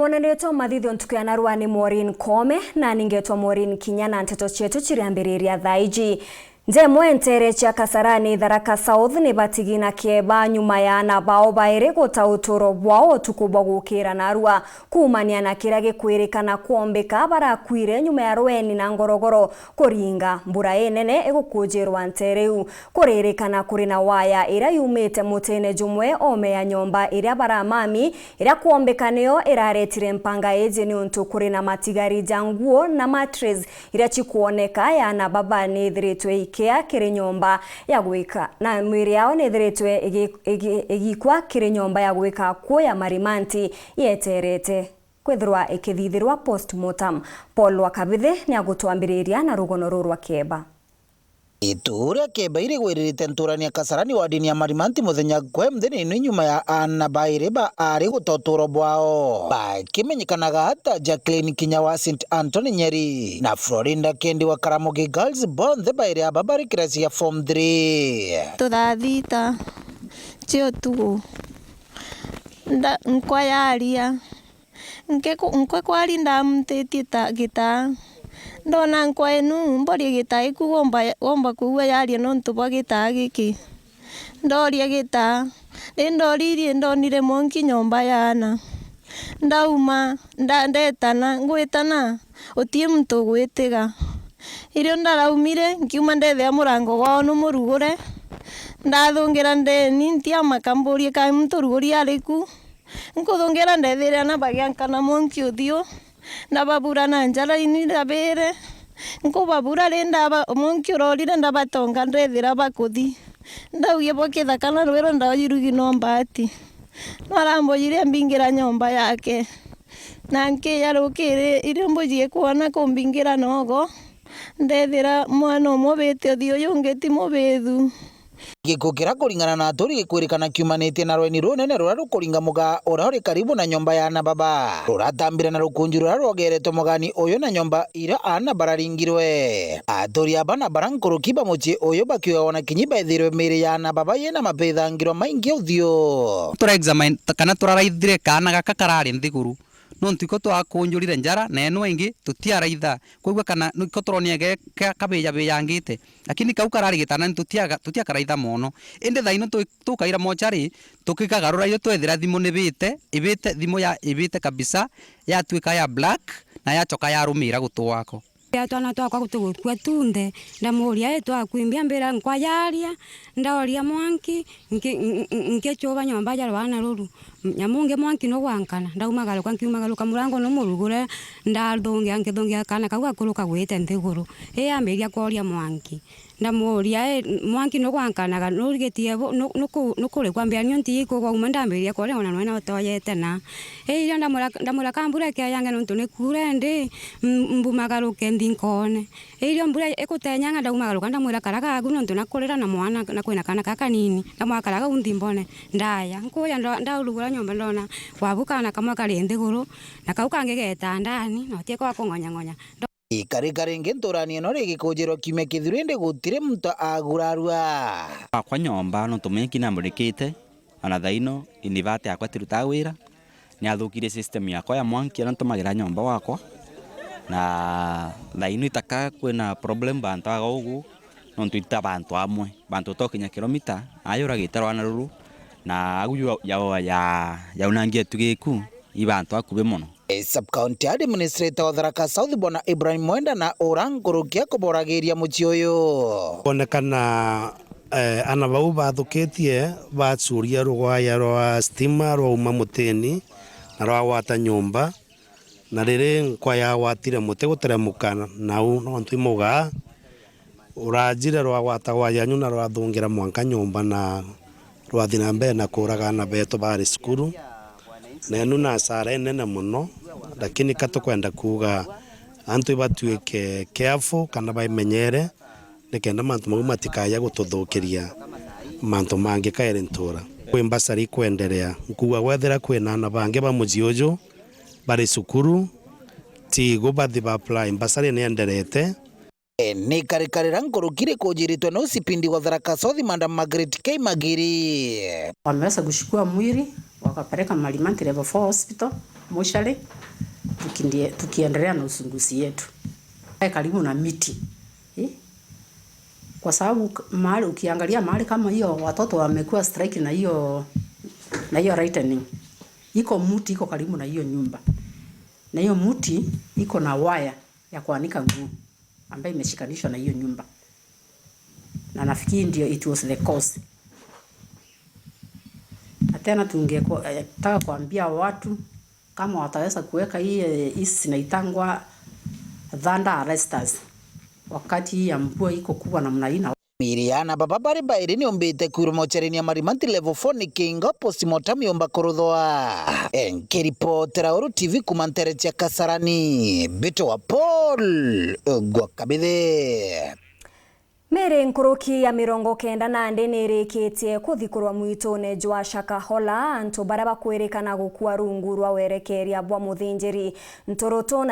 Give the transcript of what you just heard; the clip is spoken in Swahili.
Mbonereto mathithio ntukiana rwani Maureen Kome na ningetwa Maureen Kinya na nteto chetu chiriambiriria thaiji. Ndemwe ntere cha Kasarani Tharaka South ni batigina kieba nyuma ya na bao baire gota utoro bwao tukubwa gukira narua kumania na kirage kwirikana kuombeka barakwire nyuma ya Rweni na Ngorogoro kuringa mbura enene egukujirwa ntereu kuririkana kuri na waya ira yumite mutene jumwe ome ya nyomba ira baramami ira kuombeka neo iraretire mpanga ejeni untu kuri na matigari janguo na mattress ira chikuoneka ya na baba nithiritwe kia kiri nyomba ya gwika na mwiri yao nethiritwe igikwa kiri nyomba ya gwika kuya marimanti yeterete kwithirwa ikithithirwa postmortem. Paul Wakabithe ni agutwambiriria na rugono rurwa Keba. Itura Keba iri gwiririte nturania Kasarani wa dini ya marimanti muthenya kwe mthini nyuma ya ana baireba ari gutotoro bwao bakimenyekanaga hata Jacqueline Kinya wa St Anthony Nyeri na Florinda Kendi wa Karamogi Girls bonthe baire ababari kirasi ya form 3 tudathita chio tu nda nkwayaria nkwe kwari ndamtetie ta gita ndona nkwa enu mbori gita iku gomba kuwa yaria no ntubwa gita giki ndoria gita ndoririe ndonire monki nyomba yana ndauma ndetana ngwitana utie muntu gwitiga irio ndaraumire nkiuma ndethea murango gwao no murugure ndathungira ndeni ntia makamburie ka muntu ruguri ariku nkuthungira ndethira na bagiankana monki uthio ndababura na njara ini ndabere nkubabura renda monki urorire ndabatonga ndethira bakuthi ndauye bokithakana rwero ndayirugi no mbati naramboyire mbingira nyomba yake na nkiyarukire irio mbujie kuona kumbingira nogo ndethira mwana umubite uthio yungeti mubithu gikukira kuringana na aturi gikwirikana kiumanite na Rweni runene rura rukuringa muga ura uri karibu na nyomba ya ana baba ruratambira na rukunju rura rwogeretwo mugani uyu na nyomba ira ana bararingirwe aturi abana barankurukiba muci uyu bakiwa ona kinyiba ithirwe miri ya ana baba yena mapithangiro maingi uthio tura examine kana turaraithire kana gaka karari nthiguru no ntiko twakunjurire njara na eno ingi tutiaraitha koigwa kana niko turoniege kabeja beyangite lakini kau karari gitana tutiakaraitha mono inde thaino tukaira mochari tukikagarura iyo twethira thimu nibite ibite thimu ya ibite kabisa ya twika ya black na ya choka ya rumira gutwako twana twakwa gutugukua tunde ndamuria twakwimbia mbira nkwayaria ndaoria mwanki nkechoba nyomba ya rwana ruru nyamunge mwanki no gwankana ndaumagaruka nkiumagaruka murango no murugure ndaldonge ngethonge kana kagwa kuruka gwite nthiguru amberia kwaria mwanki ndamuria mwanki no gwankanaga no rigetie no kure kwambia nyonti ko kwa ndamberia kwaria ona nwena otoyete na irio ndamura kambura kia yange no ntune kurende mbumagaruke ndinkone irio mbura ekutenyanga ndaumagaruka ndamwira karaga agu no ntuna kurira na mwana na kwina kana kaka nini ndamwakaraga undimbone ndaya nkuya ndaurugura nyomba ndona wabukana kamwe kari nthiguru na kaukange geta ndani no tie kwa kongonya ikarikari ngentorani no rigikujirwo kime kithurinde gutire muntu agurarua kwa nyomba no tumeki na murikite ana thaino inivate akwa tiruta wira ni athukire system yakwa ya mwanki na ntumagira nyomba wakwa na thaino itaka kwina problem bantu agogu no tuita bantu amwe bantu tokinya kilomita ayura gitarwa na ruru na agu ya unangia tugiku ibantu akube mono Sub-County Administrator wa Tharaka South Bwana Ibrahim Mwenda na orangurukia kuboragiria muci uyu onekana ana bau bathukitie bacuria rugwaya rwa stima rwa uma muteni na rwa wata nyomba na riri nkwa ya watire mute guteremukana nau no ntwimuga urajire rwa wata wayanyu na rwa thungira mwanka nyomba na rwa thina mbe na kuraga na beto bari skuru nenu na sare nene muno lakini katukwenda kuga antu ibatuike careful kana baimenyere nikenda mantu mau matikaya gututhukiria mantu mangi kaire ntura kwimbasari kwenderea nkuwa wethera kwina na bange ba mujiojo bari sukuru tigo bathi ba apply mbasari ni enderete ni karikarira nkurukire kujiritwe no sipindi wa Tharaka South Madam Margaret K Magiri wameweza kushukua mwili wakapeleka Marimanti level 4 hospital moshale tukiendelea na usunguzi yetu karibu na miti kwa sababu mahali ukiangalia mahali kama hiyo watoto wamekuwa strike na hiyo lightning, iko mti iko karibu na hiyo nyumba, na hiyo mti iko na waya ya kuanika nguo ambayo imeshikanishwa na hiyo nyumba, na nafikiri ndio it was the cause. Na tena tungetaka kuambia watu kama wataweza kuweka hii sinaitangwa thunder arresters wakati ya mvua iko kubwa namna hii. Miriana baba bari bairi ni ombite kurumochereni ya marimanti level 4 ni kinga postmortem yomba kuruthwa enkiripotera Uru TV kumantere cia Kasarani Bito wa Paul Gwakabithe. Mere nkuruki ya 90 nirikitie kuthikurwa mwitone jwa Shakahola antu bara bakwirikana gukua rungu rwa werekeria bwa muthinjiri Ntoroto